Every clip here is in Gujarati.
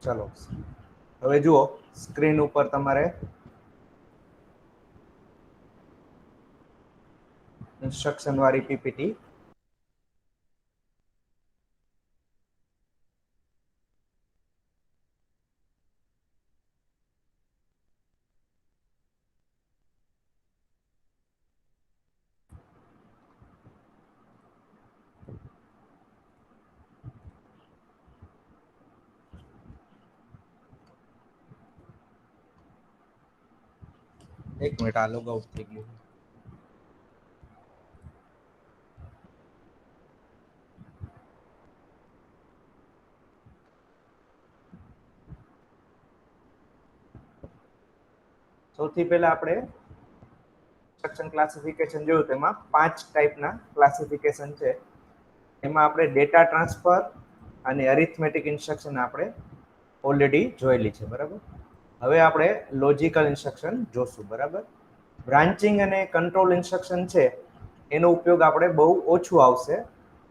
ચલો હવે જુઓ સ્ક્રીન ઉપર તમારે ઇન્સ્ટ્રક્શન વાળી પીપીટી એક મિનિટ આ લોગ આઉટ થઈ ગયું. સૌથી પહેલા આપણે ઇન્સ્ટ્રક્શન ક્લાસિફિકેશન જોયું તેમાં 5 ટાઈપના ક્લાસિફિકેશન છે. એમાં આપણે ડેટા ટ્રાન્સફર અને અરિથમેટિક ઇન્સ્ટ્રક્શન આપણે ઓલરેડી જોયેલી છે, બરાબર. હવે આપણે લોજિકલ ઇન્સ્ટ્રક્શન જોશું, બરાબર. બ્રાન્ચિંગ અને કંટ્રોલ ઇન્સ્ટ્રક્શન છે એનો ઉપયોગ આપણે બહુ ઓછું આવશે.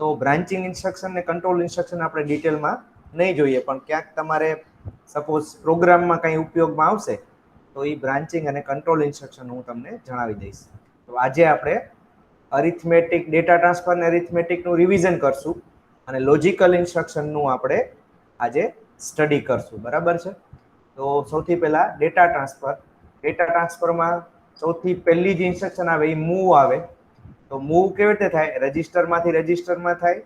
તો બ્રાન્ચિંગ ઇન્સ્ટ્રક્શન અને કંટ્રોલ ઇન્સ્ટ્રક્શન આપણે ડિટેલમાં નહીં જોઈએ, પણ ક્યાંક તમારે સપોઝ પ્રોગ્રામમાં કંઈ ઉપયોગમાં આવશે તો એ બ્રાન્ચિંગ અને કંટ્રોલ ઇન્સ્ટ્રક્શન હું તમને જણાવી દઈશ. તો આજે આપણે અરિથમેટિક ડેટા ટ્રાન્સફર અને અરિથમેટિકનું રિવિઝન કરશું અને લોજિકલ ઇન્સ્ટ્રક્શનનું આપણે આજે સ્ટડી કરશું, બરાબર છે. તો સૌથી પહેલા ડેટા ટ્રાન્સફર. ડેટા ટ્રાન્સફરમાં સૌથી પહેલી જે ઇન્સ્ટ્રક્શન આવે એ મૂવ આવે. તો મૂવ કેવી રીતે થાય? રજિસ્ટરમાંથી રજિસ્ટરમાં થાય,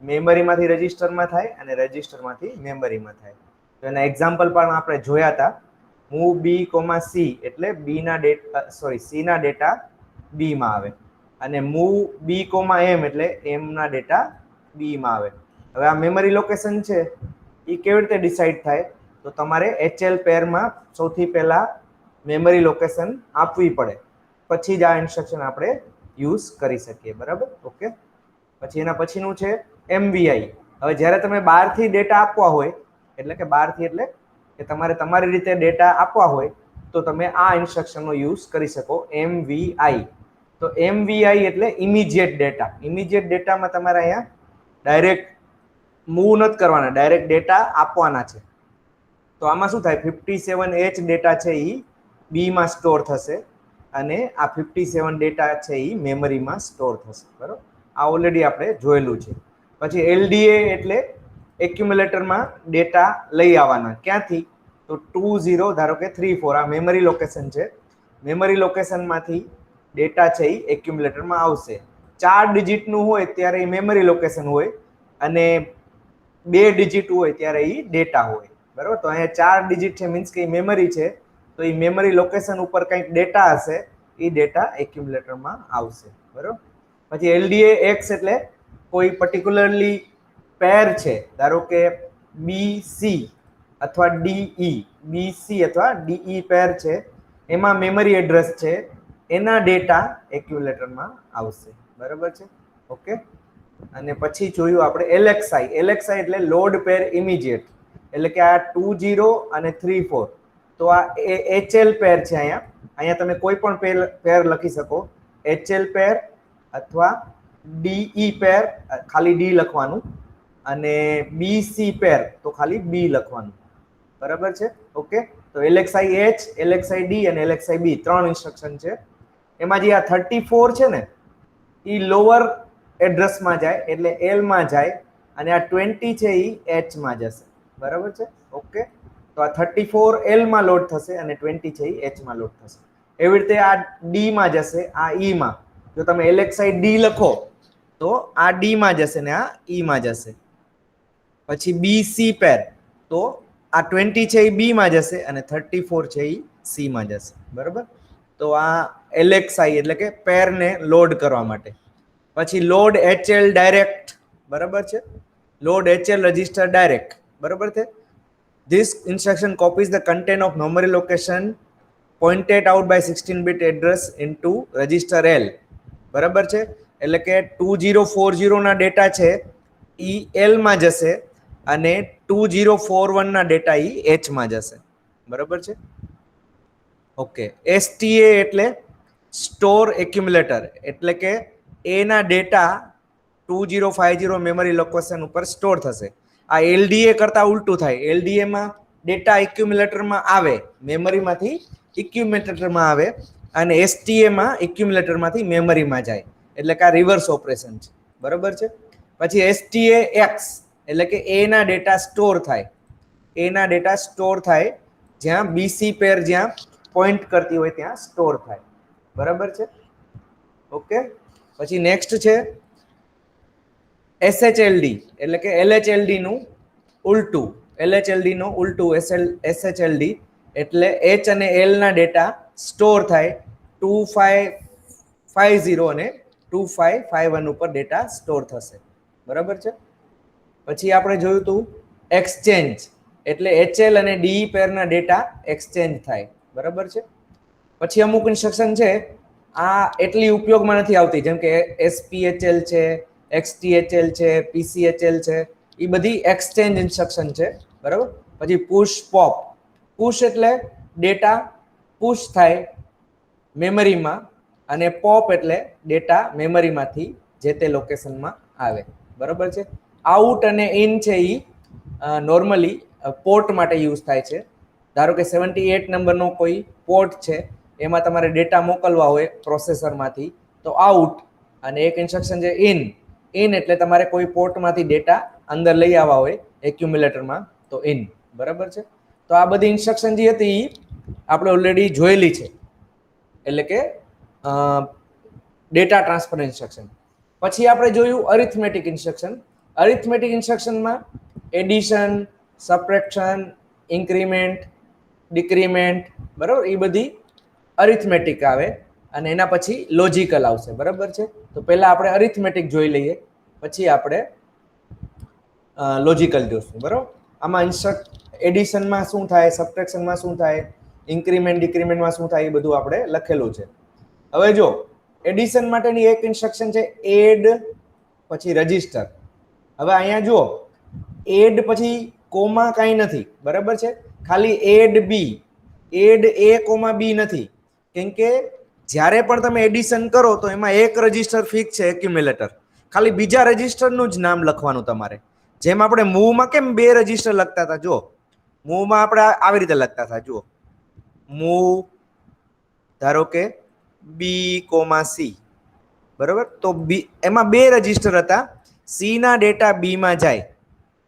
મેમરીમાંથી રજિસ્ટરમાં થાય અને રજિસ્ટરમાંથી મેમરીમાં થાય. તો એના એક્ઝામ્પલ પણ આપણે જોયા હતા. મૂવ બી કોમા સી એટલે સી ના ડેટા બી માં આવે અને મૂવ બી કોમા એમ એટલે એમ ના ડેટા બી માં આવે. હવે આ મેમરી લોકેશન છે એ કેવી રીતે ડિસાઈડ થાય? તો તમારે HL પેરમાં સૌથી પહેલા મેમરી લોકેશન આપવી પડે, પછી જ આ ઇન્સ્ટ્રક્શન આપણે યુઝ કરી શકીએ, બરાબર. ઓકે. પછી એના પછીનું છે MVI. હવે જ્યારે તમે બહારથી ડેટા આપવા હોય, એટલે કે બહારથી એટલે કે તમારે તમારી રીતે ડેટા આપવા હોય તો તમે આ ઇન્સ્ટ્રક્શનનો યુઝ કરી શકો, MVI. તો MVI એટલે ઇમિજિએટ ડેટા. ઇમિજિએટ ડેટામાં તમારે અહીંયા ડાયરેક્ટ મૂવ નથી કરવાના, ડાયરેક્ટ ડેટા આપવાના છે. તો આમાં શું થાય? 57H ડેટા છે એ બીમાં સ્ટોર થશે અને આ 57 ડેટા છે એ મેમરીમાં સ્ટોર થશે, બરાબર. આ ઓલરેડી આપણે જોયેલું છે. પછી LDA એટલે એક્યુમ્યુલેટરમાં ડેટા લઈ આવવાના. ક્યાંથી? તો 20 ધારો કે 34 આ મેમરી લોકેશન છે. મેમરી લોકેશનમાંથી ડેટા છે એ એક્યુમ્યુલેટરમાં આવશે. 4 ડિજિટનું હોય ત્યારે એ મેમરી લોકેશન હોય અને 2 ડિજિટ હોય ત્યારે એ ડેટા હોય, બરાબર. તો અહીંયા 4 ડિજિટ છે મીન્સ કે એ મેમરી છે, તો એ મેમરી લોકેશન ઉપર કંઈક ડેટા હશે, એ ડેટા એક્યુમ્યુલેટરમાં આવશે, બરાબર. પછી LDAX એટલે કોઈ પર્ટિક્યુલરલી પેર છે, ધારો કે BC અથવા DE, BC અથવા DE પેર છે, એમાં મેમરી એડ્રેસ છે, એના ડેટા એક્યુમ્યુલેટરમાં આવશે, બરાબર છે. ઓકે. અને પછી જોયું આપણે LXI. LXI એટલે લોડ પેર ઇમિજિએટ, એટલે કે આ 20 અને 34. તો આ HL પેર છે. અહીંયા તમે કોઈ પણ પેર લખી શકો, HL પેર અથવા DE પેર, ખાલી D લખવાનું, અને BC પેર તો ખાલી B લખવાનું, બરાબર છે. ઓકે. તો LXIH, LXID અને LXIB 3 ઇન્સ્ટ્રક્શન છે. એમાં જે આ 34 છે ને એ લોઅર એડ્રેસમાં જાય એટલે L માં જાય અને આ 20 છે એ H માં જશે, બરાબર છે. ઓકે. તો આ 34 L માં લોડ થશે અને 20 છે એ H માં લોડ થશે. એવી રીતે આ D માં જશે, આ E માં. જો તમે LXID લખો તો આ D માં જશે ને આ E માં જશે. પછી BC પેર તો આ 20 છે એ B માં જશે અને 34 છે એ C માં જશે, બરાબર. તો આ LXI એટલે કે પેરને લોડ કરવા માટે. પછી લોડ HL ડાયરેક્ટ, બરાબર છે. લોડ HL રજિસ્ટર ડાયરેક્ટ, બરાબર છે. This instruction copies the content of memory location pointed out by 16-bit address into register L, બરાબર છે. એટલે કે 2040 ના ડેટા છે એ L માં જશે અને 2041 ના ડેટા એ H માં જશે, બરાબર છે. ઓકે. STA એટલે સ્ટોર એક્યુમ્યુલેટર, એટલે કે એના ડેટા 2050 મેમરી લોકેશન ઉપર સ્ટોર થશે આ એલડીએ કરતા ઉલટું થાય. એલડીએ માં ડેટા એક્યુમ્યુલેટરમાં આવે, મેમરીમાંથી એક્યુમ્યુલેટરમાં આવે, અને એસટીએ માં એક્યુમ્યુલેટરમાંથી મેમરીમાં જાય. એટલે કે આ રિવર્સ ઓપરેશન છે, બરોબર છે. પછી એસટીએ એક્સ એટલે કે એ ના ડેટા સ્ટોર થાય, એ ના ડેટા સ્ટોર થાય જ્યાં બીસી પેર જ્યાં પોઈન્ટ કરતી હોય ત્યાં સ્ટોર થાય, બરાબર છે. ઓકે, પછી નેક્સ્ટ છે એસએચએલડી એટલે કે એલએચએલડી નું ઉલટું. એલએચએલડી નું ઉલટું એસએચએલડી એટલે એચ અને એલ ના ડેટા સ્ટોર થાય 2550 અને 2551 ઉપર ડેટા સ્ટોર થશે, બરાબર છે. પછી આપણે જોયું હતું એક્સચેન્જ એટલે એચએલ અને ડીઈ પેરના ડેટા એક્સચેન્જ થાય, બરાબર છે. પછી અમુક ઇન્સ્ટ્રક્શન છે આ એટલી ઉપયોગમાં નથી આવતી, જેમ કે એસપીએચએલ છે, એક્સટીએચએલ છે, પીસીએચએલ છે, એ બધી એક્સચેન્જ ઇન્સ્ટ્રક્શન છે, બરાબર. પછી પુશ પોપ, પુશ એટલે ડેટા પુશ થાય મેમરીમાં, અને પોપ એટલે ડેટા મેમરીમાંથી જે તે લોકેશનમાં આવે, બરાબર છે. આઉટ અને ઇન છે એ નોર્મલી પોર્ટ માટે યુઝ થાય છે. ધારો કે 78 નંબરનો કોઈ પોર્ટ છે, એમાં તમારે ડેટા મોકલવા હોય પ્રોસેસરમાંથી, તો આઉટ. અને એક ઇન્સ્ટ્રક્શન છે ઇન, ઇન એટલે તમારે કોઈ પોર્ટમાંથી ડેટા અંદર લઈ આવવા હોય એક્યુમ્યુલેટરમાં, તો ઇન, બરાબર છે. તો આ બધી ઇન્સ્ટ્રક્શન જે હતી આપણે ઓલરેડી જોયેલી છે, એટલે કે ડેટા ટ્રાન્સફર ઇન્સ્ટ્રક્શન. પછી આપણે જોયું અરિથમેટિક ઇન્સ્ટ્રક્શન. અરિથમેટિક ઇન્સ્ટ્રક્શનમાં એડિશન, સબટ્રેક્શન, ઇન્ક્રીમેન્ટ, ડિક્રીમેન્ટ, બરાબર, એ બધી અરિથમેટિક આવે, અને એના પછી લોજિકલ આવશે, બરાબર છે. તો પહેલા આપણે અરિથમેટિક જોઈ લઈએ, પછી આપણે લોજિકલ જોશું, બરાબર. આમાં એડિશનમાં શું થાય, સબટ્રેક્શનમાં શું થાય, ઇન્ક્રીમેન્ટ ડિક્રીમેન્ટમાં શું થાય, એ બધું આપણે લખેલું છે. હવે જો એડિશન માટેની એક ઇન્સ્ટ્રક્શન છે એડ પછી રજિસ્ટર. હવે અહીંયા જુઓ એડ પછી કોમા કાંઈ નથી, બરાબર છે. ખાલી add B, add a comma B નથી, કેમ કે જ્યારે પણ તમે એડિશન કરો તો એમાં એક રજિસ્ટર ફિક્સ છે એક્યુમ્યુલેટર, ખાલી બીજા રજિસ્ટરનું જ નામ લખવાનું તમારે. જેમ આપણે મૂવમાં કેમ બે રજિસ્ટર લખતા હતા, જો મૂવમાં આપણે આવી રીતે લખતા હતા, જુઓ મૂવ ધારો કે બી કોમા સી, બરાબર. તો બી એમાં બે રજિસ્ટર હતા, સી ના ડેટા બી માં જાય.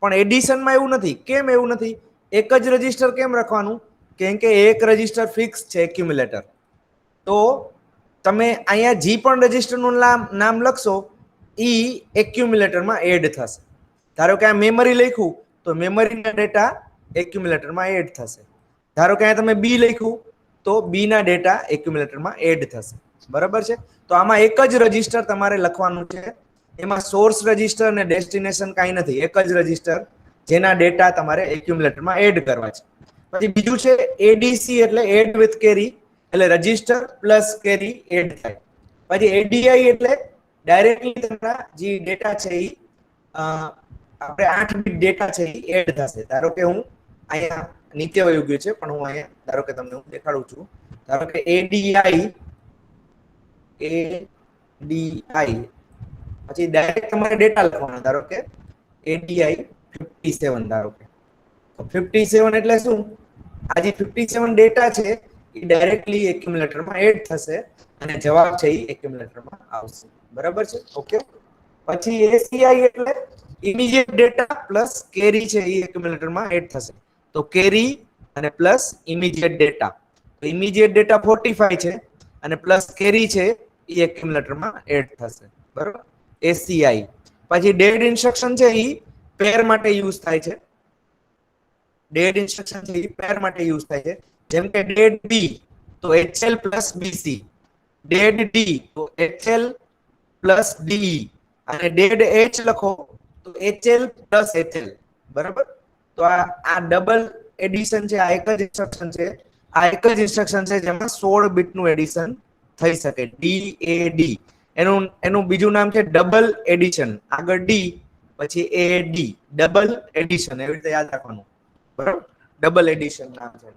પણ એડિશનમાં એવું નથી. કેમ એવું નથી? એક જ રજિસ્ટર કેમ રાખવાનું? કેમ કે એક રજિસ્ટર ફિક્સ છે એક્યુમ્યુલેટર. તો તમે અહીંયા જે પણ રજિસ્ટરનું નામ લખશો એ એક્યુમ્યુલેટરમાં એડ થશે. ધારો કે આ મેમરી લખ્યું તો મેમરીના ડેટા એક્યુમ્યુલેટરમાં એડ થશે. ધારો કે અહીંયા તમે બી લખ્યું તો બી ના ડેટા એક્યુમ્યુલેટરમાં એડ થશે, બરાબર છે. તો આમાં એક જ રજિસ્ટર તમારે લખવાનું છે. એમાં સોર્સ રજિસ્ટર અને ડેસ્ટિનેશન કાંઈ નથી, એક જ રજિસ્ટર જેના ડેટા તમારે એક્યુમ્યુલેટરમાં એડ કરવા છે. પછી બીજું છે એડીસી એટલે એડ વિથ કેરી, એટલે રજિસ્ટર પ્લસ કેરી એડ થાય. પછી એડીઆઈ એટલે ડાયરેક્ટલી તમારા જે ડેટા છે એ આપણે 8 બીટ ડેટા છે એ એડ થશે. ધારો કે હું અહીંયા નીચે વયું ગયું છે, પણ હું અહીંયા ધારો કે તમને હું દેખાડું છું. ધારો કે એડીઆઈ પછી ડાયરેક્ટ તમારે ડેટા લખવાનો. ધારો કે એડીઆઈ 57, ધારો કે 57 એટલે શું? આ જે 57 ડેટા છે એ ડાયરેક્ટલી એક્યુમ્યુલેટરમાં એડ થશે અને જવાબ છે એ એક્યુમ્યુલેટરમાં આવશે, બરાબર છે. ઓકે. પછી એસીઆઈ એટલે ઇમિડિયેટ ડેટા પ્લસ કેરી છે એ એક્યુમ્યુલેટરમાં એડ થશે. તો કેરી અને પ્લસ ઇમિડિયેટ ડેટા, તો ઇમિડિયેટ ડેટા 45 છે અને પ્લસ કેરી છે એ એક્યુમ્યુલેટરમાં એડ થશે, બરાબર. એસીઆઈ. પછી ડેડ ઇન્સ્ટ્રક્શન છે એ પેર માટે યુઝ થાય છે. ડેડ ઇન્સ્ટ્રક્શન છે એ પેર માટે યુઝ થાય છે. જેમ કે ડેડ બી તો એચએલ પ્લસ બીસી, ડેડ ડી તો એચએલ પ્લસ ડીઈ, અને ડેડ એચ લખો તો એચએલ પ્લસ એચએલ, બરાબર. તો આ ડબલ એડિશન છે, આ એક જ ઇન્સ્ટ્રક્શન છે. આ એક જ ઇન્સ્ટ્રક્શન છે જેમાં 16 બીટનું એડિશન થઈ શકે, ડીએડી. એનું બીજું નામ છે ડબલ એડિશન. આગળ ડી પછી એડી, ડબલ એડિશન, એવી રીતે યાદ રાખવાનું, બરાબર. ડબલ એડિશન નામ છે.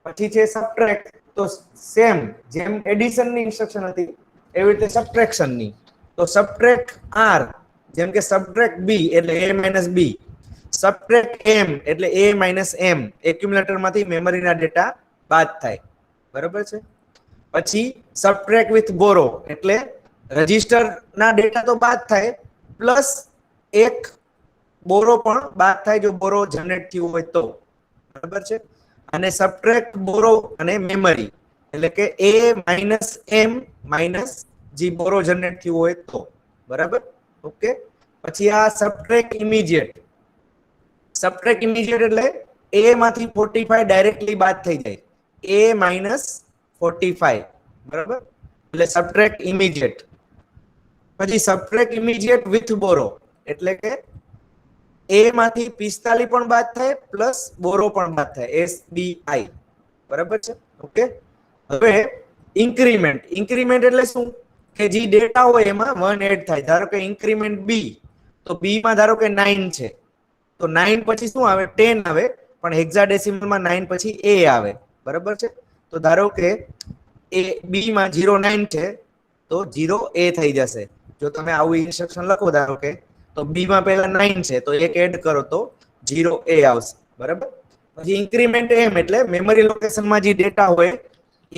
પછી છે સબટ્રેક્ટ, તો સેમ જેમ એડિશનની ઇન્સ્ટ્રક્શન હતી એવી રીતે સબટ્રેક્શનની. તો સબટ્રેક્ટ આર, જેમ કે સબટ્રેક્ટ બી એટલે a - b, સબટ્રેક્ટ m એટલે a માઇનસ m એક્યુમ્યુલેટર માંથી મેમરીના ડેટા બાદ થાય, બરાબર છે. પછી સબટ્રેક્ટ વિથ બોરો એટલે રજિસ્ટર ના ડેટા તો બાદ થાય પ્લસ એક બોરો પણ બાદ થાય જો બોરો જનરેટ થયું હોય તો, બરાબર છે. અને સબટ્રેક્ટ બોરો અને મેમરી એટલે કે a માઇનસ m માઇનસ જે બોરો જનરેટ થયું હોય તો, બરાબર. ઓકે. પછી આ સબટ્રેક્ટ ઇમિડિયેટ એટલે a માંથી 45 ડાયરેક્ટલી બાદ થઈ જાય, a માઇનસ 45, બરાબર. એટલે સબટ્રેક્ટ ઇમિડિયેટ. પછી સબટ્રેક્ટ ઇમિડિયેટ વિથ બોરો એટલે કે a માંથી 45 પણ બાદ થાય પ્લસ બોરો પણ બાદ થાય, SBI, બરાબર છે. ઓકે. હવે ઇન્ક્રીમેન્ટ એટલે શું કે જે ડેટા હોય એમાં 1 એડ થાય. ધારો કે ઇન્ક્રીમેન્ટ b, તો b માં ધારો કે 9 છે તો 9 પછી શું આવે? 10 આવે, પણ હેક્સાડેસિમલ માં 9 પછી a આવે, બરાબર છે. તો ધારો કે a b માં 09 છે તો 0a થઈ જશે. જો તમે આવું ઇન્સ્ટ્રક્શન લખો ધારો કે, તો b માં પહેલા 9 છે તો એક એડ કરો તો 0a આવશે, બરાબર. પછી ઇન્ક્રીમેન્ટ m એટલે મેમરી લોકેશનમાં જે ડેટા હોય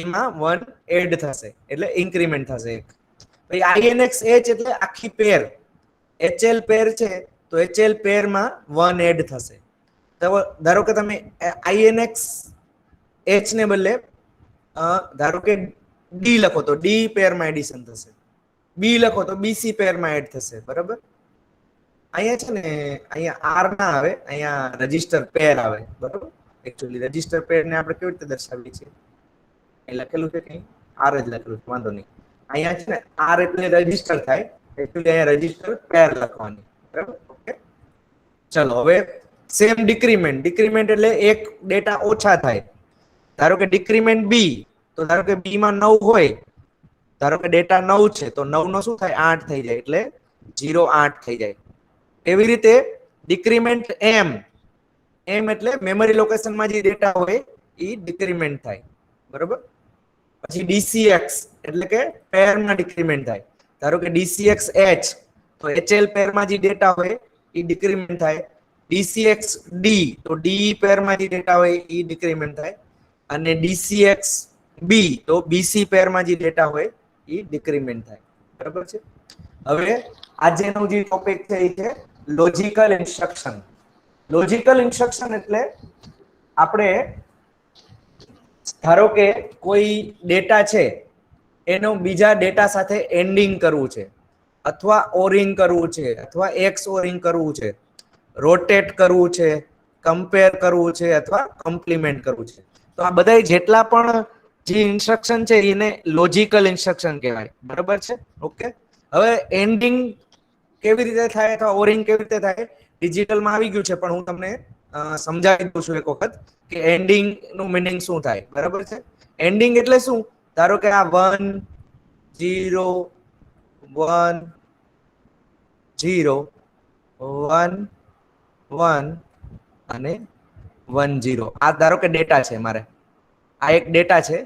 એમાં 1 એડ થશે એટલે ઇન્ક્રીમેન્ટ થશે એક. પછી INX H એટલે આખી પેર, HL પેર છે તો HL પેર માં 1 એડ થશે. ધારો કે તમે INX H ને બદલે ધારો કે D લખો તો D પેરમાં એડિશન થશે, B લખો તો BC પેરમાં એડ થશે, બરાબર. અહીંયા છે ને અહીંયા R ના આવે, અહીંયા રજિસ્ટર પેર આવે, બરાબર. એકચ્યુઅલી રજિસ્ટર પેર ને આપણે કેવી રીતે દર્શાવીએ છીએ? એ લખેલું છે કે R જ લખેલું છે, વાંધો નહીં. અહીંયા છે ને R એટલે રજિસ્ટર થાય, એકચ્યુઅલી અહીંયા રજિસ્ટર પેર લખવાની, બરાબર. ઓકે. ચલો હવે સેમ ડિક્રીમેન્ટ એટલે એક ડેટા ઓછા થાય. ધારો કે ડિક્રીમેન્ટ b, તો ધારો કે b માં 9 હોય, ધારો કે ડેટા 9 છે તો 9 નો શું થાય? 8 થઈ જાય એટલે 08 થઈ જાય. એવી રીતે ડિક્રીમેન્ટ m એટલે મેમરી લોકેશનમાં જે ડેટા હોય એ ડિક્રીમેન્ટ થાય, બરાબર. પછી DCX એટલે કે પેરમાં ડિક્રીમેન્ટ થાય. ધારો કે DCX H તો HL પેરમાં જે ડેટા હોય એ ડિક્રીમેન્ટ થાય. DCX D તો DE પેરમાં જે ડેટા હોય એ ડિક્રીમેન્ટ થાય. અને DCX B તો BC પેરમાં જે ડેટા હોય એ ડિક્રીમેન્ટ થાય, બરાબર છે. હવે આજનો જે ટોપિક છે એ છે લોજિકલ ઇન્સ્ટ્રક્શન. લોજિકલ ઇન્સ્ટ્રક્શન એટલે આપણે ધારો કે કોઈ ડેટા છે એનો બીજા ડેટા સાથે એન્ડિંગ કરવું છે, અથવા ઓરિંગ કરવું છે, અથવા એક્સ ઓરિંગ કરવું છે, રોટેટ કરવું છે, કમ્પેર કરવું છે, અથવા કોમ્પ્લિમેન્ટ કરવું છે. તો આ બધા જેટલા પણ જે ઇન્સ્ટ્રક્શન છે એને લોજિકલ ઇન્સ્ટ્રક્શન કહેવાય, બરાબર છે. ઓકે. હવે એન્ડિંગ કેવી રીતે થાય અથવા ઓરિંગ કેવી રીતે થાય ડિજિટલમાં આવી ગયું છે, પણ હું તમને સમજાવી દઉં છું એક વખત કે એન્ડિંગ નું મીનિંગ શું થાય, બરાબર છે. એન્ડિંગ એટલે શું? ધારો કે આ 1 0 1 0 1 1 અને 1 0 આ ધારો કે ડેટા છે, મારે આ એક ડેટા છે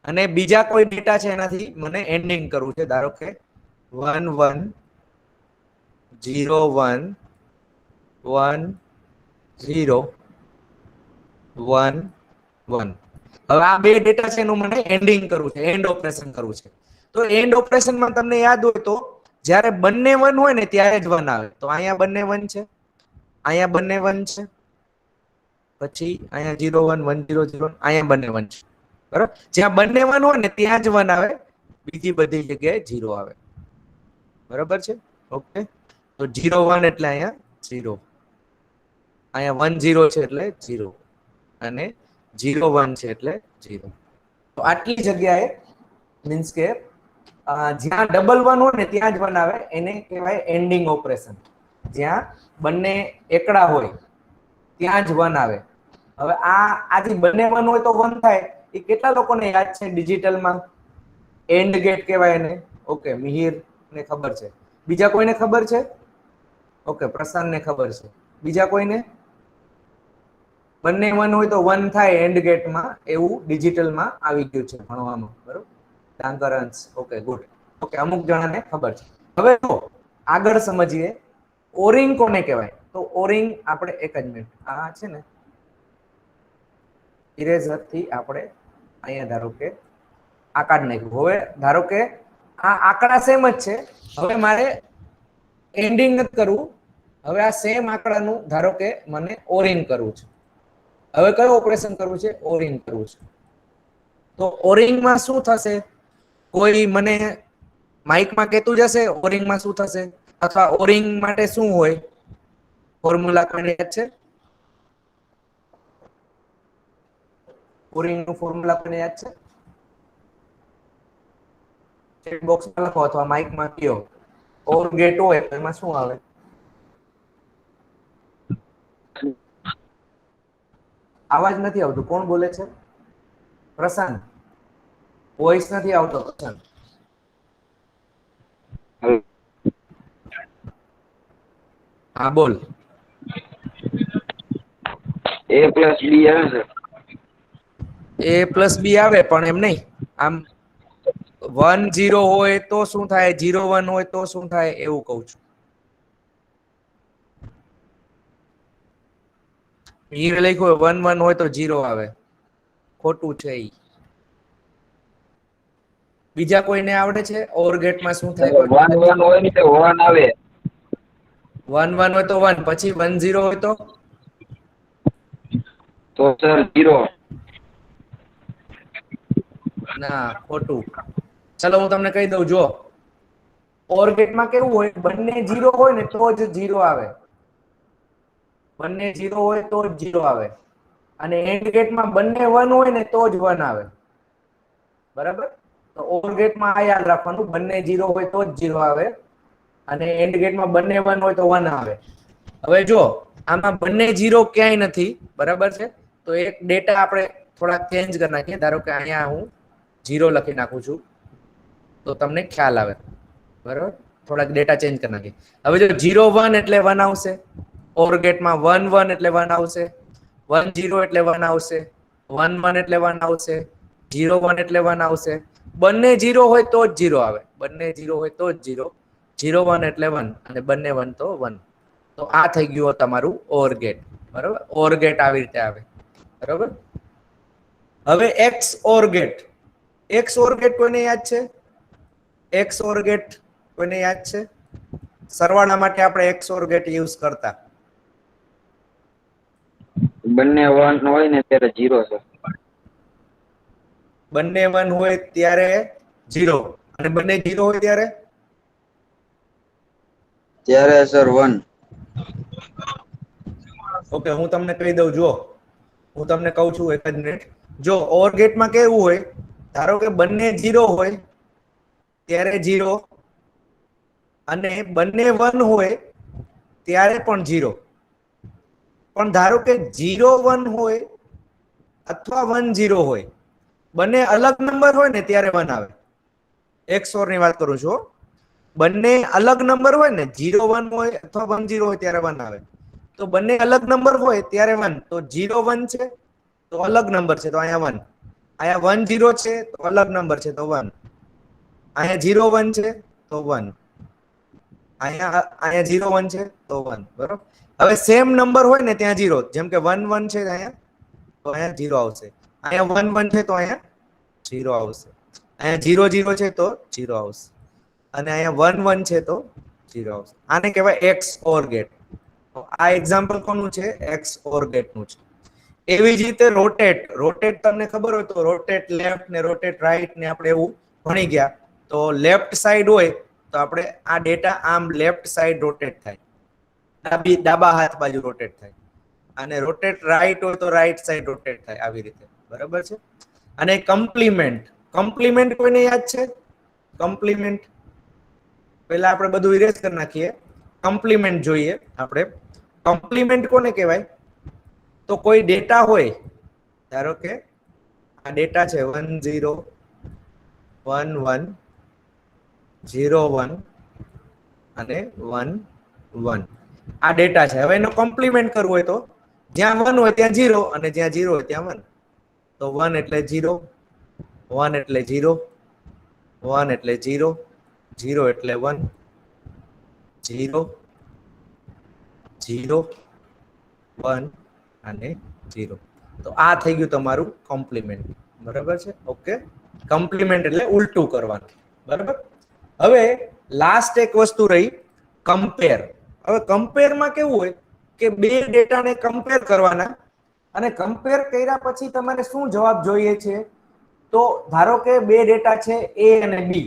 અને બીજા કોઈ ડેટા છે એનાથી મને એન્ડિંગ કરવું છે. ધારો કે 1 1 0 1 1 0 1 1. હવે આ બે ડેટા છે એનું મને એન્ડિંગ કરવું છે, એન્ડ ઓપરેશન કરવું છે. તો એન્ડ ઓપરેશનમાં તમને યાદ હોય તો જ્યારે બંને 1 હોય ને ત્યારે જ 1 આવે. તો અહીંયા બંને 1 છે, અહીંયા બંને 1 છે, પછી અહીંયા 0 1 1 0 0, અહીંયા બંને 1 છે, બરાબર. જ્યાં બંને 1 હોય ને ત્યાં જ 1 આવે, બીજી બધી જગ્યાએ 0 આવે, બરાબર છે. ઓકે. તો 0 1 એટલે અહીંયા 0, અહીંયા 1 0 છે એટલે 0, અને 0 1 છે એટલે 0. તો આટલી જગ્યાએ મીન્સ કે જ્યાં ડબલ 1 હોય ને ત્યાં જ 1 આવે, એને કહેવાય એન્ડિંગ ઓપરેશન. જ્યાં બંને એકડા હોય ત્યાં જ 1 આવે. હવે આ જે બંને 1 હોય તો 1 થાય, એ કેટલા લોકોને યાદ છે ડિજિટલમાં? એન્ડ ગેટ કહેવાય એને. ઓકે, મિહિર ને ખબર છે, બીજા કોઈને ખબર છે? ઓકે, પ્રશાંત ને ખબર છે, બીજા કોઈને? બંને 1 હોય તો 1 થાય એન્ડ ગેટમાં, એવું ડિજિટલમાં આવી ગયું છે ભણવામાં, બરોબર. ડાંગરન્સ. Okay, good. ઓકે, અમુક જણાને ખબર છે. હવે તો આગળ સમજીએ ઓરિંગ કોને કહેવાય. તો ઓરિંગ આપણે એક જ મિનિટ આ છે ને ઇરેઝર થી આપણે અહીંયા ધારો કે આ કાઢી નાખ્યું. હવે ધારો કે આ આંકડા સેમ જ છે, હવે મારે એન્ડિંગ નથી કરવું, હવે આ સેમ આંકડાનું ધારો કે મને ઓરિંગ કરવું છે. હવે કયું ઓપરેશન કરવું છે? ઓરિંગ કરવું છે. તો ઓરિંગમાં શું થશે? કોઈ મને માઇકમાં કહેતું જશે ઓરિંગમાં શું થશે, અથવા ઓરિંગ માટે શું હોય ફોર્મ્યુલા કોઈને યાદ છે? ઓરિંગ નું ફોર્મ્યુલા કોઈને યાદ છે? ચેટ બોક્સમાં લખો અથવા માઇકમાં કયો. ઓર ગેટ હોય તો એમાં શું આવે? અવાજ નથી આવતું. કોણ બોલે છે? પ્રશાંત. વોઇસ નથી આવતો પ્રશાંત. હા બોલ. a plus b આવે છે. a plus b આવે પણ એમ નહીં, આમ 1 0 હોય તો શું થાય, 0 1 હોય તો શું થાય, એવું કહું છું. ઈ લખ્યું હોય 1 1 હોય તો 0 આવે, ખોટું છે ઈ. બીજા કોઈને આવડે છે ઓર ગેટમાં શું થાય? 1 1 હોય ને તો 1 આવે. 1 1 હોય તો 1, પછી 1 0 હોય તો સર 0. ના, ખોટું. ચલો હું તમને કહી દઉં, જો ઓર ગેટમાં કેવું હોય, બંને 0 હોય ને તો જ 0 આવે. બંને 0 હોય તો જ 0 આવે. અને એન્ડ ગેટમાં બંને 1 હોય ને તો જ 1 આવે. બરાબર? તો ઓર ગેટમાં આ યાદ રાખવાનું, બંને 0 હોય તો જ 0 આવે, અને એન્ડ ગેટમાં બંને 1 હોય તો 1 આવે. હવે જો આમાં બંને 0 ક્યાંય નથી, બરાબર છે? તો એક ડેટા આપણે થોડા ચેન્જ કરી નાખીએ. ધારો કે અહીંયા હું 0 લખી નાખું છું તો તમને ખ્યાલ આવે. બરાબર? થોડાક ડેટા ચેન્જ કરી નાખીએ. હવે જો 0 1 એટલે 1 આવશે, ઓર ગેટમાં 1 1 એટલે 1 આવશે, 1 0 એટલે 1 આવશે, 1 1 એટલે 1 આવશે, 0 1 એટલે 1 આવશે. બંને 0 હોય તો જ 0 આવે. બંને 0 હોય તો જ 0. 0 1 એટલે 1 અને બંને 1 તો 1. તો આ થઈ ગયું તમારું ઓર ગેટ. બરાબર? ઓર ગેટ આવી રીતે આવે. બરાબર? હવે x or get. X or get કોઈને યાદ છે? એક્સ ઓર ગેટ કોઈને યાદ છે? સરવાળા માટે આપણે એક્સ ઓર ગેટ યુઝ કરતા. બંને 1 હોય ને ત્યારે 0 છે. બંને 1 હોય ત્યારે 0 અને બંને 0 હોય ત્યારે સર 1. ઓકે, હું તમને કહી દઉં, જો હું તમને કહું છું એક જ મિનિટ. જો ઓર ગેટમાં કેવું હોય, ધારો કે બંને 0 હોય ત્યારે 0 અને બંને 1 હોય ત્યારે પણ 0. પણ ધારો કે 0 1 હોય અથવા 1 0 હોય, બંને અલગ નંબર હોય ને ત્યારે 1 આવે. XOR ની વાત કરું છું. બંને અલગ નંબર હોય ને, 0 1 હોય અથવા 1 0 હોય ત્યારે 1 આવે. તો બંને અલગ નંબર હોય ત્યારે 1. તો 0 1 છે તો અલગ નંબર છે તો અહીંયા 1. અહીંયા 1 0 છે તો અલગ નંબર છે તો 1. અહીંયા 0 1 છે તો 1. અહીંયા 0 1 છે તો 1. બરોબર? હવે સેમ નંબર હોય ને ત્યાં 0, જેમ કે 1 1 છે અહીંયા તો અહીંયા 0 આવશે. અહીંયા 1 1 છે તો અહીંયા 0 આવશે. અહીંયા 0 0 છે તો 0 આવશે. અને અહીંયા 1 1 છે તો 0 આવશે. આને કહેવાય એક્સ ઓર ગેટ. આ એક્ઝામ્પલ કોનું છે? એક્સ ઓર ગેટ નું છે. એવી જ રીતે રોટેટ. રોટેટ તમને ખબર હોય તો રોટેટ લેફ્ટ ને રોટેટ રાઈટ ને આપણે એવું ભણી ગયા. તો લેફ્ટ સાઈડ હોય તો આપણે આ ડેટા આમ લેફ્ટ સાઈડ રોટેટ થાય, ડાબા હાથ બાજુ રોટેટ થાય. અને રોટેટ રાઈટ હોય તો રાઈટ સાઈડ રોટેટ થાય, આવી રીતે. બરાબર છે? અને કમ્પ્લીમેન્ટ. કમ્પ્લીમેન્ટ કોઈને યાદ છે? કમ્પ્લીમેન્ટ પહેલા આપણે બધું ઇરેઝ કરી નાખીએ. કમ્પ્લીમેન્ટ જોઈએ આપણે. કમ્પ્લીમેન્ટ કોને કહેવાય? તો કોઈ ડેટા હોય, ધારો કે આ ડેટા છે 1 0 1 1 0 1 અને 1 1. આ ડેટા છે. હવે એનો કોમ્પ્લીમેન્ટ કરવું હોય તો જ્યાં 1 હોય ત્યાં 0 અને જ્યાં 0 હોય ત્યાં 1. તો 1 એટલે 0, 1 એટલે 0, 1 એટલે 0, 0 એટલે 1, 0, 0 1 અને 0. તો આ થઈ ગયું તમારું કોમ્પ્લિમેન્ટ. બરાબર છે? ઓકે, કોમ્પ્લિમેન્ટ એટલે ઉલટું કરવાનું. બરાબર. હવે લાસ્ટ એક વસ્તુ રહી કમ્પેર. હવે કમ્પેરમાં કેવું હોય કે બે ડેટાને કમ્પેર કરવાના, અને કમ્પેર કર્યા પછી તમારે શું જવાબ જોઈએ છે? તો ધારો કે બે ડેટા છે A અને B,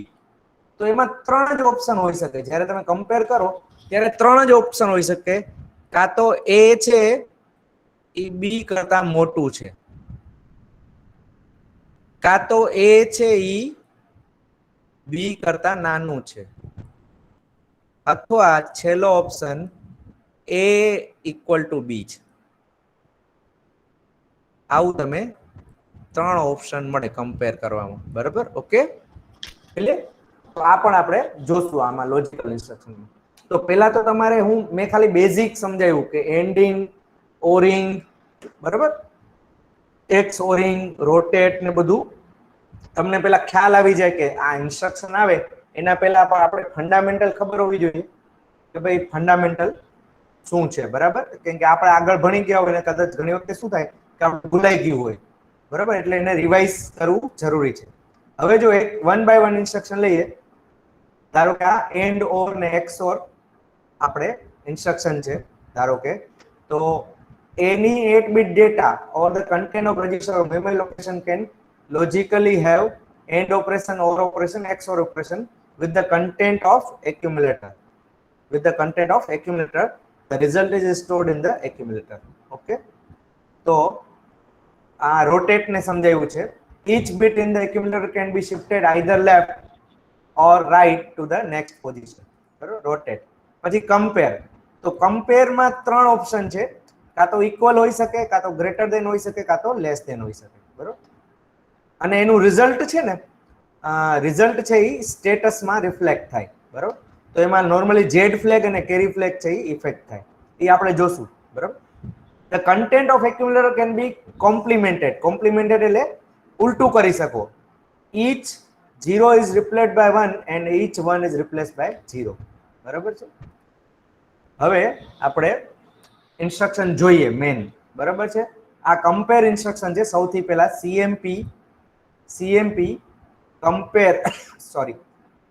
તો એમાં 3 જ ઓપ્શન હોઈ શકે. જ્યારે તમે કમ્પેર કરો ત્યારે 3 જ ઓપ્શન હોઈ શકે. કાં તો A છે એ B કરતા મોટું છે, કાં તો A છે એ B કરતા નાનું છે, અથવા છેલ્લો option A equal to B છે. આવું તમે 3 ઓપ્શન મળે કમ્પેર કરવામાં. બરાબર? ઓકે, એટલે તો આ પણ આપણે જોશું આમાં લોજિકલ ઇન્સ્ટ્રક્શનમાં. તો પહેલા તો તમારે મેં ખાલી બેઝિક સમજાવ્યું કે એન્ડિંગ, ઓરિંગ, બરાબર, એક્સ ઓરિંગ, રોટેટ ને બધું તમને પેલા ખ્યાલ આવી જાય કે આ ઇન્સ્ટ્રક્શન આવે એના પહેલા પણ આપણે ફંડામેન્ટલ ખબર હોવી જોઈએ કે ભાઈ ફંડામેન્ટલ શું છે. બરાબર? કેમ કે આપણે આગળ ભણી ગયા હોય ને કદાચ ઘણી વખતે શું થાય કે આપણે ભૂલાઈ ગયું હોય. બરાબર? એટલે એને રિવાઇઝ કરવું જરૂરી છે. હવે જો એક 1 બાય 1 ઇન્સ્ટ્રક્શન લઈએ, ધારો કે આ એન્ડ ઓર ને એક્સ ઓર આપણે ઇન્સ્ટ્રક્શન છે. ધારો કે તો any 8-bit data or the content of register or memory location can logically have AND operation, OR operation, XOR operation with the content of accumulator. With the content of accumulator, the result is stored in the accumulator. Okay. તો આ rotate ને સમજાવ્યું છે. Each bit in the accumulator can be shifted either left or right to the next position. બરોબર? rotate. પછી compare. તો compare માં 3 ઓપ્શન છે. કાં તો ઇક્વલ હોઈ શકે, કાં તો ગ્રેટર દેન હોઈ શકે, કાં તો લેસ દેન હોઈ શકે. બરોબર? અને એનું રિઝલ્ટ છે ને, રિઝલ્ટ છે એ સ્ટેટસમાં રિફ્લેક્ટ થાય. બરોબર? તો એમાં નોર્મલી જેડ ફ્લેગ અને કેરી ફ્લેગ છે એ ઇફેક્ટ થાય. એ આપણે જોશું. બરોબર? The content of accumulator can be complemented. Complemented એટલે ઉલટું કરી શકો. Each 0 is replaced by 1 and each 1 is replaced by 0. બરાબર છે? હવે આપણે ઇન્સ્ટ્રક્શન જોઈએ મેન. બરાબર છે? આ કમ્પેર ઇન્સ્ટ્રક્શન છે. સૌથી પહેલા CMP કમ્પેર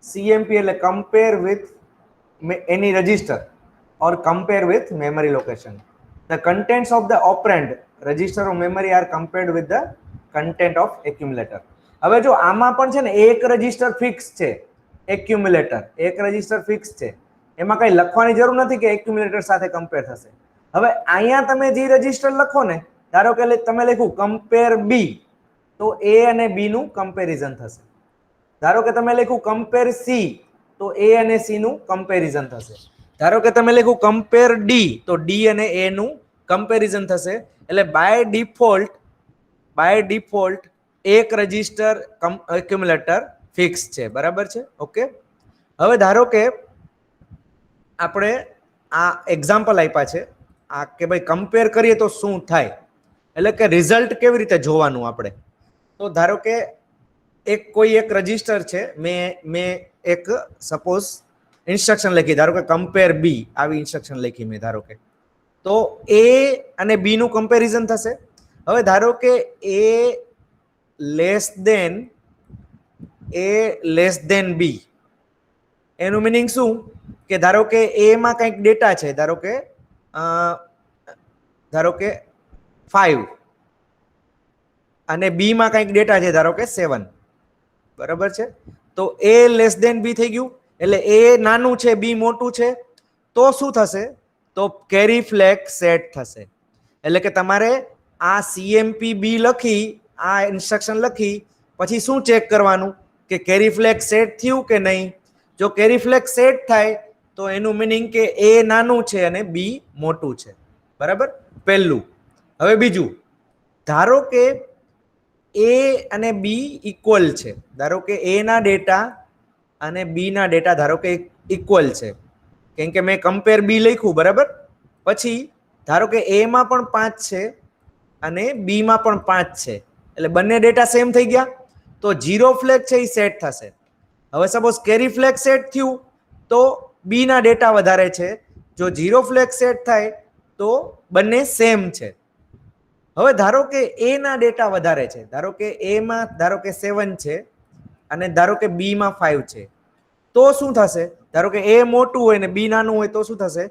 CMP એટલે compare with any register or compare with memory location. The contents of the operand register or memory are compared with the content of accumulator. હવે જો આમાં પણ છે ને એક રજિસ્ટર ફિક્સ છે, એક્યુમ્યુલેટર એક રજિસ્ટર ફિક્સ છે, એમાં કઈ લખવાની જરૂર નથી કે એક્યુમ્યુલેટર સાથે કમ્પેર થશે. હવે અહીંયા તમે જે રજિસ્ટર લખો ને, ધારો કે તમે લખ્યું કમ્પેર બી, તો એ અને બી નું કમ્પેરિઝન થશે. ધારો કે તમે લખ્યું કમ્પેર સી, તો એ અને સી નું કમ્પેરિઝન થશે. ધારો કે તમે લખ્યું કમ્પેર ડી, તો ડી અને એ નું કમ્પેરિઝન થશે. એટલે બાય ડિફોલ્ટ એક રજિસ્ટર એક્યુમ્યુલેટર ફિક્સ છે. બરાબર છે? ઓકે. હવે ધારો કે આપણે આ એક્ઝામ્પલ આપ્યા છે આ કે ભાઈ કમ્પેર કરીએ તો શું થાય, એટલે કે રિઝલ્ટ કેવી રીતે જોવાનું આપણે. તો ધારો કે કોઈ એક રજિસ્ટર છે, મેં એક સપોઝ ઇન્સ્ટ્રક્શન લખી, ધારો કે કમ્પેર બી, આવી ઇન્સ્ટ્રક્શન લખી મેં. ધારો કે તો એ અને બી નું કમ્પેરિઝન થશે. હવે ધારો કે એ લેસ દેન બી, એનું મિનિંગ શું કે ધારો કે એ માં કંઈક ડેટા છે, ધારો કે 5 અને બી માં કંઈક ડેટા છે, ધારો કે 7. બરાબર છે? તો એ લેસ દેન બી થઈ ગયું. એટલે એ નાનું છે, બી મોટું છે, તો શું થશે? તો કેરી ફ્લેગ સેટ થશે. એટલે કે તમારે આ CMP બી લખી, આ ઇન્સ્ટ્રક્શન લખી, પછી શું ચેક કરવાનું કે કેરી ફ્લેગ સેટ થયું કે નહીં. જો કેરી ફ્લેગ સેટ થાય તો એનું મિનિંગ કે એ નાનું છે અને બી મોટું છે. બરાબર? પહેલું. હવે બીજું, ધારો કે એ અને બી ઇક્વલ છે. ધારો કે એ ના ડેટા અને બી ના ડેટા ધારો કે ઇક્વલ છે, કેમ કે મેં કમ્પેર બી લખ્યું. બરાબર? પછી ધારો કે એ માં પણ 5 છે અને બી માં પણ 5 છે, એટલે બંને ડેટા સેમ થઈ ગયા. તો 0 ફ્લેગ છે એ સેટ થશે. હવે સપોઝ કેરી ફ્લેગ સેટ થયું તો બી ના ડેટા વધારે છે, જો ઝીરો ફ્લેગ સેટ થાય તો બંને સેમ છે. હવે ધારો કે એ ના ડેટા વધારે છે, ધારો કે એ માં ધારો કે 7 છે અને ધારો કે બી માં 5 છે, તો શું થશે? ધારો કે એ મોટું હોય ને બી નાનું હોય તો શું થશે?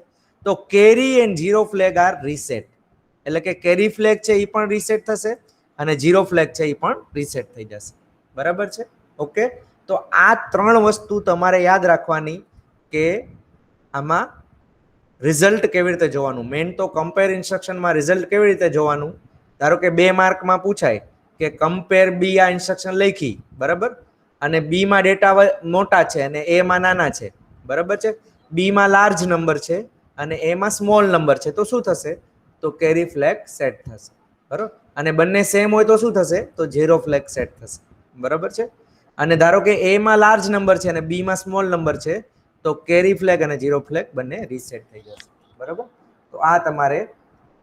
તો carry and zero flag are reset. એટલે કે કેરી ફ્લેગ છે એ પણ રીસેટ થશે અને ઝીરો ફ્લેગ છે એ પણ રીસેટ થઈ જશે. બરાબર છે? ઓકે. તો આ 3 વસ્તુ તમારે યાદ રાખવાની કે આમાં રિઝલ્ટ કેવી રીતે જોવાનું. મેઇન તો કમ્પેર ઇન્સ્ટ્રક્શનમાં રિઝલ્ટ કેવી રીતે જોવાનું. ધારો કે 2 માર્કમાં પૂછાય કે કમ્પેર બી આ ઇન્સ્ટ્રક્શન લખી, બરાબર, અને બી માં ડેટા મોટા છે અને એ માં નાના છે, બરાબર છે. બી માં લાર્જ નંબર છે અને એ માં સ્મોલ નંબર છે, તો શું થશે? તો કેરી ફ્લેગ સેટ થશે. બરાબર. અને બંને સેમ હોય તો શું થશે? તો ઝીરો ફ્લેગ સેટ થશે. બરાબર છે. અને ધારો કે એ માં લાર્જ નંબર છે અને બી માં સ્મોલ નંબર છે, તો કેરી ફ્લેગ અને ઝીરો ફ્લેગ બંને રીસેટ થઈ જશે. બરાબર. તો આ તમારે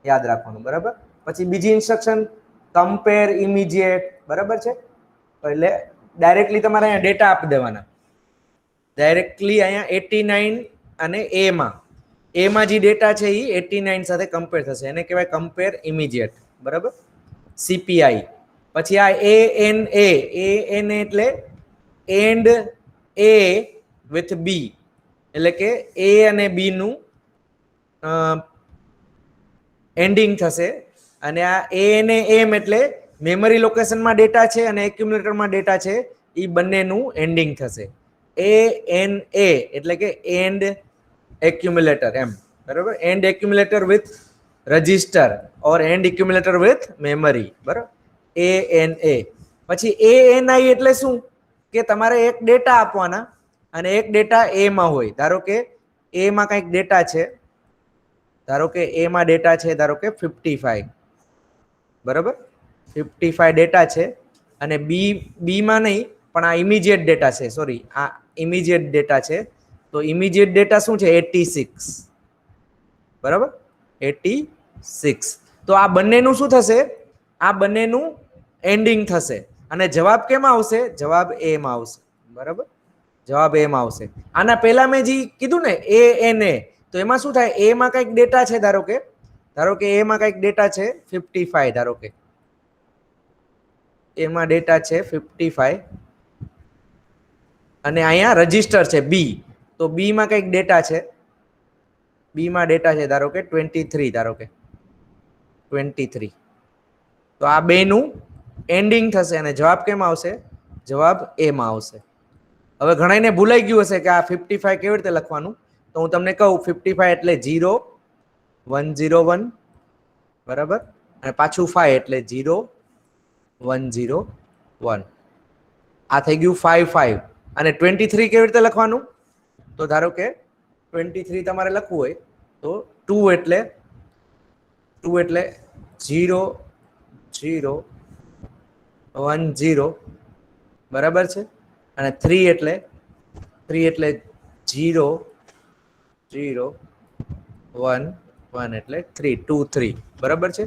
યાદ રાખવાનું. બરાબર. પછી બીજી ઇન્સ્ટ્રક્શન કમ્પેર ઇમિડિયેટ. બરાબર છે. એટલે ડાયરેક્ટલી તમારે અહીંયા ડેટા આપી દેવાના. ડાયરેક્ટલી અહીંયા 89 અને એ માં જે ડેટા છે એ 89 સાથે કમ્પેર થશે. એને કહેવાય કમ્પેર ઇમિડિયેટ. બરાબર. CPI. પછી આ ANA એટલે એન્ડ એ વિથ બી, એટલે કે એ અને બી નું એન્ડિંગ થશે. અને આ ANA એટલે મેમરી લોકેશનમાં ડેટા છે અને એક્યુમ્યુલેટરમાં ડેટા છે, એ બંનેનું એન્ડિંગ થશે. ANA એટલે કે એન્ડ એક્યુમ્યુલેટર એમ. બરાબર. And accumulator with register or and accumulator with memory. બરાબર. ANA. પછી ANI એટલે શું? કે તમારે એક ડેટા આપવાના અને એક ડેટા એ માં હોય. ધારો કે એ માં કંઈક ડેટા છે, ધારો કે એ માં ડેટા છે ધારો કે 55, બરાબર, 55 ડેટા છે અને બી માં નહીં પણ આ ઇમિડિયેટ ડેટા છે, સોરી આ ઇમિડિયેટ ડેટા છે. તો ઇમિડિયેટ ડેટા શું છે? 86. બરાબર, 86. તો આ બંનેનું શું થશે? આ બંનેનું એન્ડિંગ થશે અને જવાબ કેમાં આવશે? જવાબ એ માં આવશે. બરાબર, જવાબ એ માં આવશે. આના પહેલા મેં જે કીધું ને ANA, તો એમાં શું થાય? એ માં કંઈક ડેટા છે, ધારો કે એ માં કંઈક ડેટા છે 55, ધારો કે એમાં ડેટા છે 55 અને અહીંયા રજિસ્ટર છે બી, તો બી માં કંઈક ડેટા છે, બી માં ડેટા છે ધારો કે 23, ધારો કે 23. તો આ બેનું એન્ડિંગ થશે અને જવાબ કેમ આવશે? જવાબ એ માં આવશે. હવે ઘણાને ભૂલાઈ ગયું હશે કે આ 55 કેવી રીતે લખવાનું, તો હું તમને કહું. 55 એટલે 0 101, બરાબર, અને પાછું 5 એટલે 0 101. આ થઈ ગયું 55. અને 23 કેવી રીતે લખવાનું? તો ધારો કે 23 તમારે લખવું હોય તો 2 એટલે 0 0 1 0, બરાબર છે. અને 3 એટલે 0 0 1 1 એટલે 3 2 3, બરાબર છે.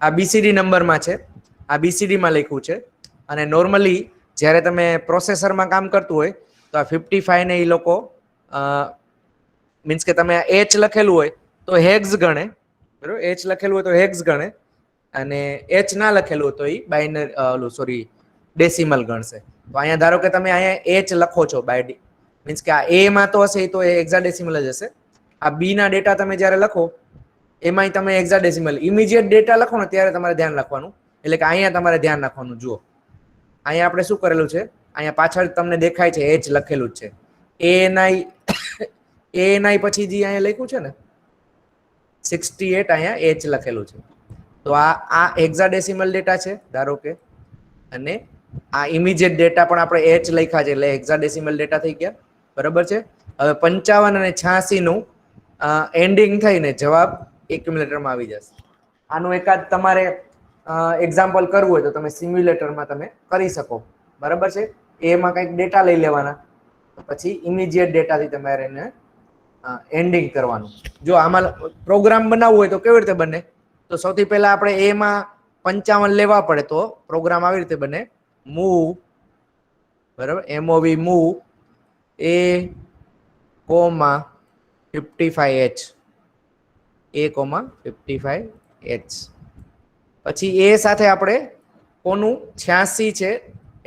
આ BCD નંબરમાં છે, આ BCD માં લખ્યું છે. અને નોર્મલી જ્યારે તમે પ્રોસેસરમાં કામ કરતું હોય તો આ 55 ને એ લોકો મીન્સ કે તમે H લખેલું હોય તો હેક્સ ગણે, બરાબર, H લખેલું હોય તો હેક્સ ગણે અને H ના લખેલું હોય તો એ બાઇનરી સોરી ડેસિમલ ગણશે. તો અહીંયા ધારો કે તમે અહીંયા H લખો છો બાય મીન્સ કે આ A માં તો હશે તો એ હેક્સાડેસિમલ જ હશે. આ બી ના ડેટા તમે જ્યારે લખો એમાંય તમે હેક્સાડેસિમલ ઇમિડિયેટ ડેટા લખો ને ત્યારે તમારે ધ્યાન રાખવાનું. એટલે કે અહીંયા તમારે ધ્યાન રાખવાનું. જુઓ અહીંયા આપણે શું કરેલું છે? અહીંયા પાછળ તમને દેખાય છે H લખેલું જ છે. ANI પછી જે અહીંયા લખ્યું છે ને 68, અહીંયા H લખેલું છે. તો આ હેક્સાડેસિમલ ડેટા છે ધારો કે, અને આ ઇમિડિયેટ ડેટા પણ આપણે H લખ્યા છે એટલે હેક્સાડેસિમલ ડેટા થઈ ગયા, બરાબર છે. હવે 55 અને 86 નું એન્ડિંગ થઈને જવાબ એક્યુમ્યુલેટરમાં આવી જશે. આનું એકાદ તમારે એક્ઝામ્પલ કરવું હોય તો તમે સિમ્યુલેટરમાં તમે કરી શકો, બરાબર છે. એમાં કંઈક ડેટા લઈ લેવાના, પછી ઇમિડિયેટ ડેટાથી તમારે એને એન્ડિંગ કરવાનું. જો આમાં પ્રોગ્રામ બનાવવું હોય તો કેવી રીતે બને? તો સૌથી પહેલા આપણે એમાં 55 લેવા પડે તો પ્રોગ્રામ આવી રીતે બને. મૂવ, બરાબર, MOV move A, 55H, A,55H. પછી એ સાથે આપણે કોનું 86 છે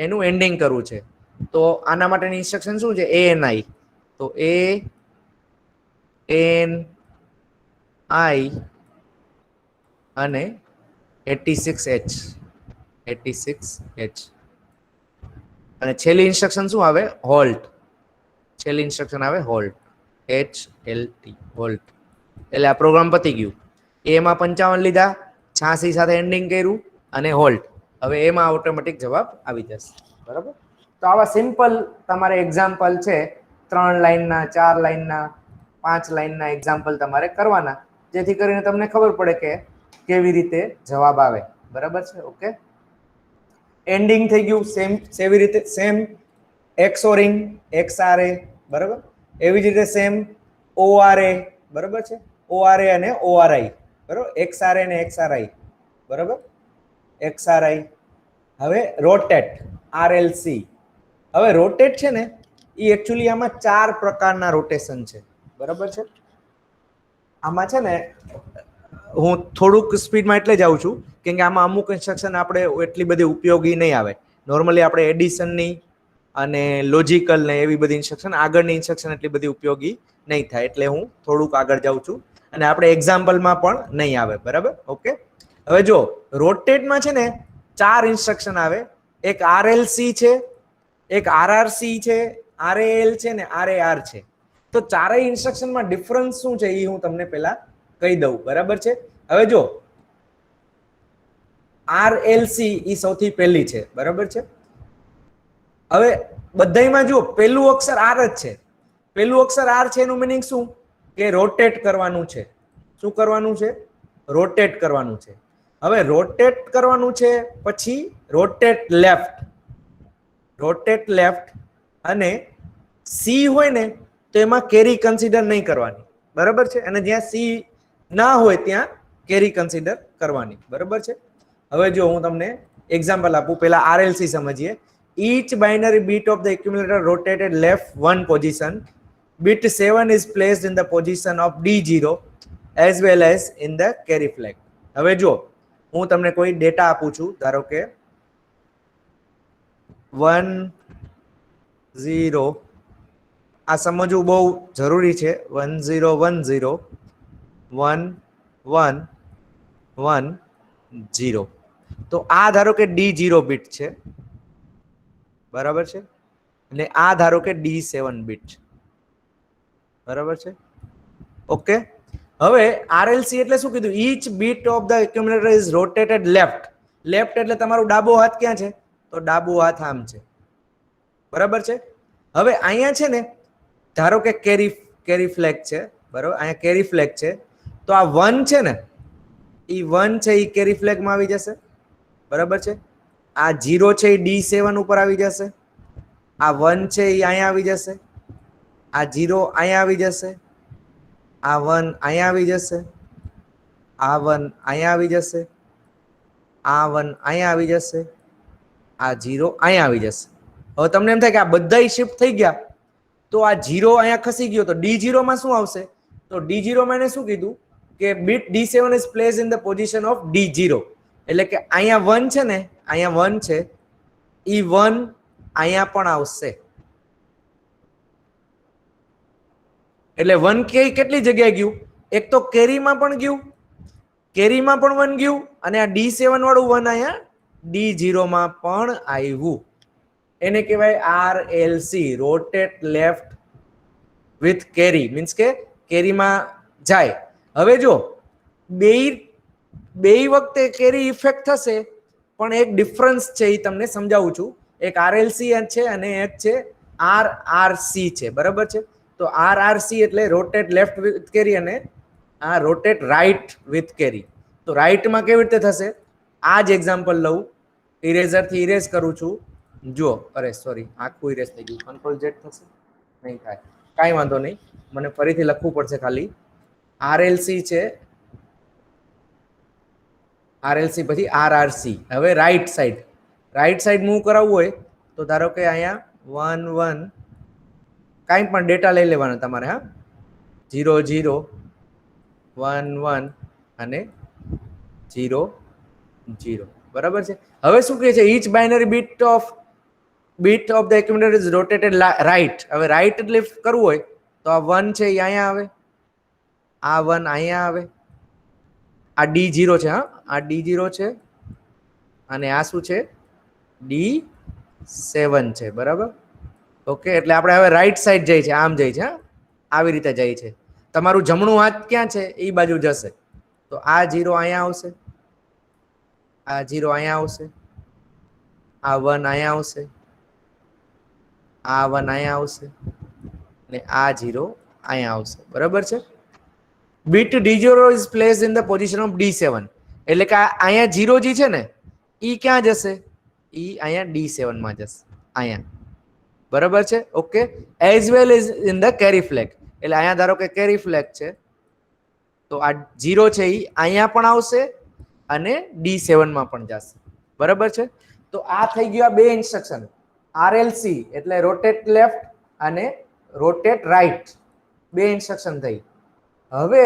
એનું એન્ડિંગ કરવું છે. તો આના માટેની ઇન્સ્ટ્રક્શન શું છે? ANI. તો ANI અને 86H. અને છેલ્લી ઇન્સ્ટ્રક્શન શું આવે? હોલ્ટ. છેલ્લી ઇન્સ્ટ્રક્શન આવે હોલ્ટ. HLT halt. એટલે આ પ્રોગ્રામ પતી ગયું. એમાં 55 લીધા, 86 સાથે એન્ડિંગ કર્યું અને હોલ્ટ. હવે એમાં ઓટોમેટિક જવાબ આવી જશે. બરાબર. તો આવા સિમ્પલ તમારે એક્ઝામ્પલ છે 3 લાઈનના, 4 લાઈનના, 5 લાઈનના એક્ઝામ્પલ તમારે કરવાના, જેથી કરીને તમને ખબર પડે કે કેવી રીતે જવાબ આવે. બરાબર છે? ઓકે. એન્ડિંગ થઈ ગયું સેવી રીતે સેમ XORing XRA. બરાબર. એવી જ રીતે સેમ ORA. બરાબર છે? ORA અને ORI. બરાબર. XRA અને XRI. બરાબર. XRI. હવે રોટેટ RLC. હવે રોટેટ છે ને એ એકચ્યુઅલી આમાં 4 પ્રકારના રોટેશન છે. બરાબર છે? આમાં છે ને હું થોડુંક સ્પીડમાં એટલે જ આવું છું કેમ કે આમાં અમુક ઇન્સ્ટ્રક્શન આપણે એટલી બધી ઉપયોગી નહીં આવે. નોર્મલી આપણે એડિશનની અને લોજિકલ ને એવી બધી ઇન્સ્ટ્રક્શન, આગળની ઇન્સ્ટ્રક્શન એટલી બધી ઉપયોગી નહીં થાય, એટલે હું થોડુંક આગળ જાઉં છું અને આપણે એક્ઝામ્પલમાં પણ નહીં આવે. બરાબર. ઓકે. હવે જો રોટેટમાં છે ને 4 ઇન્સ્ટ્રક્શન આવે. એક RLC છે, એક RRC છે, RAL છે ને RAR છે. તો ચારેય ઇન્સ્ટ્રક્શનમાં ડિફરન્સ શું છે એ હું તમને પહેલા કહી દઉં. બરાબર છે? હવે જો RLC એ સૌથી પહેલી છે. બરાબર છે? હવે બધાયમાં જો પહેલું અક્ષર R જ છે. પહેલું અક્ષર R છે એનું મીનિંગ શું? કે રોટેટ કરવાનું છે. શું કરવાનું છે? રોટેટ કરવાનું છે. હવે રોટેટ કરવાનું છે પછી રોટેટ લેફ્ટ. રોટેટ લેફ્ટ અને સી હોય ને તો એમાં કેરી કન્સિડર નહીં કરવાની. બરાબર છે? અને જ્યાં સી ના હોય ત્યાં કેરી કન્સિડર કરવાની. બરાબર છે? હવે જો હું તમને એક્ઝામ્પલ આપું. પહેલા RLC સમજીએ. Each binary bit of the accumulator rotated left 1 position. Bit 7 is placed in the position of D0 as well as in the carry flag. હવે જો હું તમને કોઈ ડેટા આપું છું, ધારો કે 1 0, આ સમજવું બહુ જરૂરી છે. 1 0 1 0 1 1 1 0. તો આ ધારો કે D0 બીટ છે. બરાબર છે? અને આ ધારો કે D7 બીટ છે. બરાબર છે? ઓકે. હવે RLC એટલે શું કીધું? Each bit of the accumulator is rotated left. Left એટલે તમારું ડાબો હાથ ક્યાં છે? તો ડાબો હાથ આમ છે. બરાબર છે? હવે અહીંયા છે ને ધારો કે કેરી ફ્લેગ છે. બરાબર? અહીંયા કેરી ફ્લેગ છે. તો આ 1 છે ને એ 1 છે એ કેરી ફ્લેગમાં આવી જશે. બરાબર છે? આ 0 છે એ D7 ઉપર આવી જશે. આ 1 છે એ અહીંયા આવી જશે. આ 0 અહીંયા આવી જશે. આ 1 અહીંયા આવી જશે. આ 1 અહીંયા આવી જશે. આ 1 અહીંયા આવી જશે. આ 0 અહીંયા આવી જશે. હવે તમને એમ થાય કે આ બધા શિફ્ટ થઈ ગયા તો આ 0 અહીંયા ખસી ગયો તો D0 માં શું આવશે? તો D0 માં એને શું કીધું કે bit D7 is placed in the position of D0. એટલે કે અહીંયા 1 છે ને, અહીંયા 1 છે, ઈ 1 અહીંયા પણ આવશે. એટલે 1 કેટલી જગ્યાએ ગયું? એક તો કેરીમાં પણ ગયું, કેરીમાં પણ 1 ગયું, અને આ D7 વાળું 1 અહીંયા D0 માં પણ આવ્યું. એને કહેવાય RLC, rotate left with carry. Means કે કેરીમાં જાય. હવે જો બે વખતે કેરી ઇફેક્ટ થશે, પણ એક ડિફરન્સ છે એ તમને સમજાવું છું. એક RLC છે અને એક છે RRC છે. બરાબર છે? તો RRC એટલે રોટેટ લેફ્ટ વિથ કેરી અને આ રોટેટ રાઈટ વિથ કેરી. તો રાઈટમાં કેવી રીતે થશે? આ જ એક્ઝામ્પલ લઉં. ઇરેઝરથી ઇરેઝ કરું છું. જુઓ, અરે સોરી, આખું ઇરેઝ થઈ ગયું. કંટ્રોલ Z થશે? નહીં થાય. કાંઈ વાંધો નહીં, મને ફરીથી લખવું પડશે. ખાલી RLC છે, RLC પછી RRC. હવે રાઈટ સાઈડ મૂવ કરાવવું હોય તો ધારો કે અહીંયા 1 1 કાંઈ પણ ડેટા લઈ લેવાના તમારે. હા, 0 0 1 1 અને 0 0. બરાબર છે. હવે શું કહે છે? Each binary bit of the accumulator is rotated right. હવે રાઈટ લેફ્ટ કરવું હોય તો આ 1 છે એ અહીંયા આવે, આ 1 અહીંયા આવે, આ D0 છે. હા, આ D0 છે અને આ શું છે? D7 છે. બરાબર. ઓકે, એટલે આપણે હવે રાઈટ સાઈડ જાય છે, આમ જાય છે. હા, આવી રીતે જાય છે. તમારું જમણું હાથ ક્યાં છે? એ બાજુ જશે. તો આ 0 અહીંયા આવશે, આ 0 અહીંયા આવશે, આ 1 અહીંયા આવશે, આ 1 અહીંયા આવશે અને આ 0 અહીંયા આવશે. બરાબર છે. Bit D0 is placed in the position of D7. એટલે કે અહીંયા 0 જે છે ને એ ક્યાં જશે? એ અહીંયા D7 માં જશે, અહીંયા. બરાબર છે. Okay, as well as in the carry flag. એટલે અહીંયા ધારો કે કેરી ફ્લેગ છે તો આ 0 છે એ અહીંયા પણ આવશે અને D7 માં પણ જશે. બરાબર છે. તો આ થઈ ગયા બે ઇન્સ્ટ્રક્શન, RLC એટલે રોટેટ લેફ્ટ અને રોટેટ રાઈટ, બે ઇન્સ્ટ્રક્શન થઈ. હવે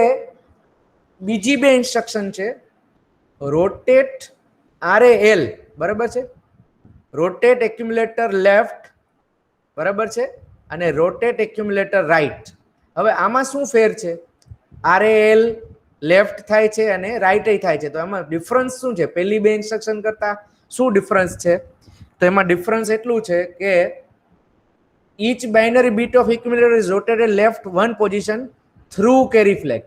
બીજી બે ઇન્સ્ટ્રક્શન છે રોટેટ RAL. બરાબર છે. Rotate accumulator left. બરાબર છે. અને રોટેટ એક્યુમ્યુલેટર રાઈટ. હવે આમાં શું ફેર છે? RAL લેફ્ટ થાય છે અને રાઈટ થાય છે. તો એમાં ડિફરન્સ શું છે પહેલી બે ઇન્સ્ટ્રક્શન કરતા? શું ડિફરન્સ છે? તો એમાં ડિફરન્સ એટલું છે કે each binary bit of accumulator is rotated left one position through carry flag.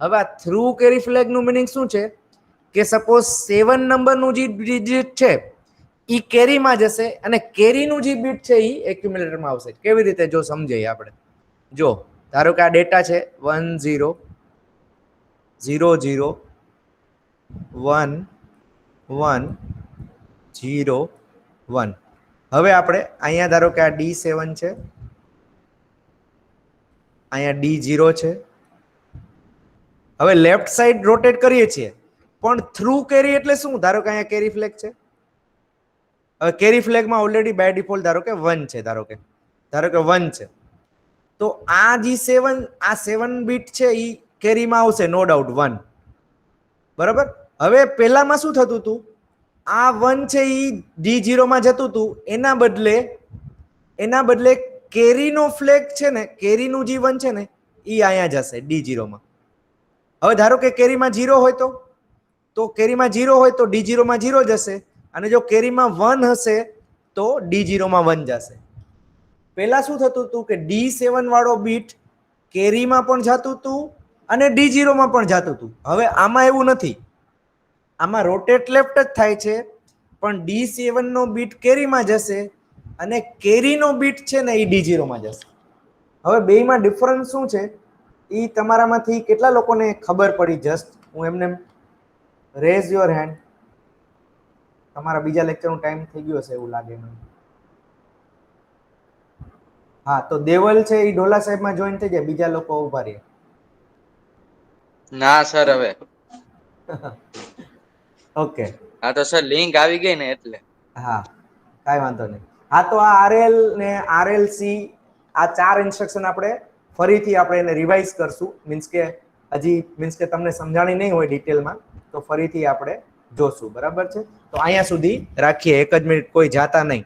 હવે આ થ્રુ કેરી ફ્લેગ નું મિનિંગ શું છે? કે સપોઝ 7 નંબરનું જે ડિજિટ છે એ કેરીમાં જશે અને કેરીનું જે બીટ છે એ એક્યુમ્યુલેટરમાં આવશે. કેવી રીતે? જો સમજાય આપણે. જો ધારો કે આ ડેટા છે 1 0 0 0 1 1 0 1. હવે આપણે અહીંયા ધારો કે આ D7 છે, અહીંયા D0 છે. હવે લેફ્ટ સાઈડ રોટેટ કરીએ છીએ પણ થ્રુ કેરી એટલે શું? ધારો કે અહીંયા કેરી ફ્લેગ છે. હવે કેરી ફ્લેગમાં ઓલરેડી બાય ડિફોલ્ટ ધારો કે 1 છે, ધારો કે 1 છે. તો આ જે 7 આ 7 બીટ છે એ કેરીમાં આવશે, નો ડાઉટ 1. બરાબર. હવે પહેલામાં શું થતું હતું? આ 1 છે એ D0 માં જતું હતું, એના બદલે કેરીનો ફ્લેગ છે ને, કેરીનું જે 1 છે ને એ અહીંયા જશે D0 માં. હવે ધારો કે કેરીમાં 0 હોય તો કેરીમાં 0 હોય તો D0 માં 0 જશે અને જો કેરીમાં 1 હશે તો D0 માં 1 જશે. પહેલા શું થતું હતું કે D7 વાળો બીટ કેરીમાં પણ જતું હતું અને D0 માં પણ જતું હતું. હવે આમાં એવું નથી, આમાં રોટેટ લેફ્ટ જ થાય છે પણ D7 નો બીટ કેરીમાં જશે અને કેરીનો બીટ છે ને એ D0 માં જશે. હવે બેયમાં ડિફરન્સ શું છે એ તમારામાંથી કેટલા લોકોને ખબર પડી? જસ્ટ હું એમને રેઝ યોર હેન્ડ. તમારા બીજા લેક્ચરનો ટાઈમ થઈ ગયો હશે એવું લાગે મને. હા, તો દેવલ છે એ ઢોલા સાહેબમાં જોઈન થઈ જાય, બીજા લોકો ઉભા રહે. ના સર, હવે ઓકે. હા તો સર લિંક આવી ગઈ ને એટલે. હા, કાંઈ વાંધો નહીં. હા, તો આ RL ને RLC આ 4 ઇન્સ્ટ્રક્શન આપણે ફરીથી આપણે એને રિવાઇઝ કરશું. મીન્સ કે તમને સમજાણી નહીં હોય ડિટેલમાં તો ફરીથી આપણે જોશું. બરાબર છે. તો અહીંયા સુધી રાખીએ, 1 જ મિનિટ, કોઈ જાતા નહીં.